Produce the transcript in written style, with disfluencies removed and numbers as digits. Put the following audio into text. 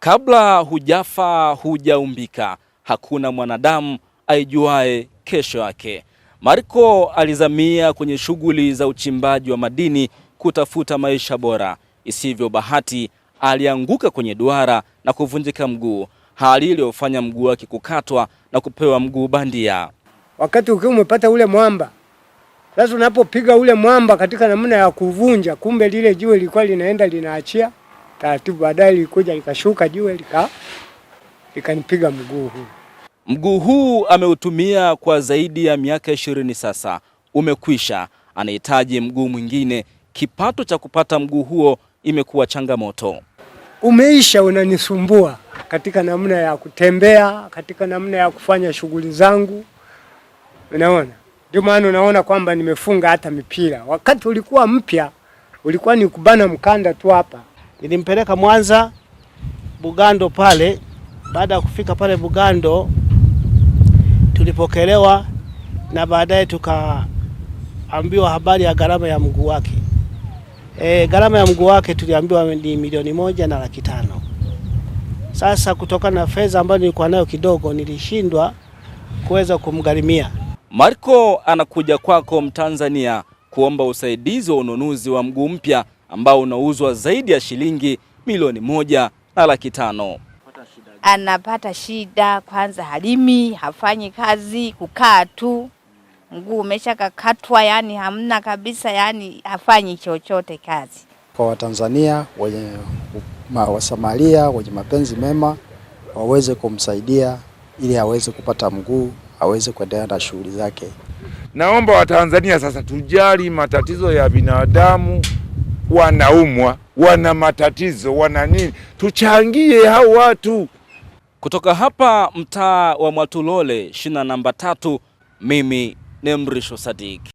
Kabla hujafa hujaumbika, hakuna mwanadamu aijuae kesho yake. Marco alizamia kwenye shughuli za uchimbaji wa madini kutafuta maisha bora. Isivyo bahati, alianguka kwenye duara na kuvunjika mguu, hali iliyofanya mguu wake kukatwa na kupewa mguu bandia. Wakati ukiwa umepata ule mwamba, sasa unapopiga ule mwamba katika namna ya kuvunja, kumbe lile jiwe lilikuwa linaenda linaachia taratibu, baadaye lilikuja likashuka jiwe likanipiga mguu huu. Mguu huu ameutumia kwa zaidi ya miaka 20 sasa, umekwisha. Anahitaji mguu mwingine. Kipato cha kupata mguu huo imekuwa changamoto. Umeisha, unanisumbua katika namna ya kutembea, katika namna ya kufanya shughuli zangu. Unaona? Ndio maana unaona kwamba nimefunga hata mipira. Wakati ulikuwa mpya, ulikuwa ni kubana mkanda tu hapa. Nilimpeleka Mwanza Bugando pale. Baada ya kufika pale Bugando tulipokelewa na baadaye tukaambiwa habari ya gharama ya mguu wake. Gharama ya mguu wake tuliambiwa ni 1,500,000. Sasa kutokana na fedha ambayo nilikuwa nayo kidogo, nilishindwa kuweza kumgharimia. Marco anakuja kwako Mtanzania kuomba usaidizi wa ununuzi wa mguu mpya ambao unauzwa zaidi ya shilingi 1,500,000. Anapata shida, kwanza halimi, hafanyi kazi, kukaa tu. Mguu umeshakakatwa, yani hamna kabisa, yani hafanyi chochote kazi. Kwa Watanzania wenye wasamaria wenye mapenzi mema waweze kumsaidia ili aweze kupata mguu, aweze kuendelea na shughuli zake. Naomba Watanzania sasa tujali matatizo ya binadamu. Wanaumwa, wana matatizo, wana nini, tuchangie hao watu. Kutoka hapa mtaa wa Mwatulole, shina namba 3, mimi ni Mrisho Sadiki.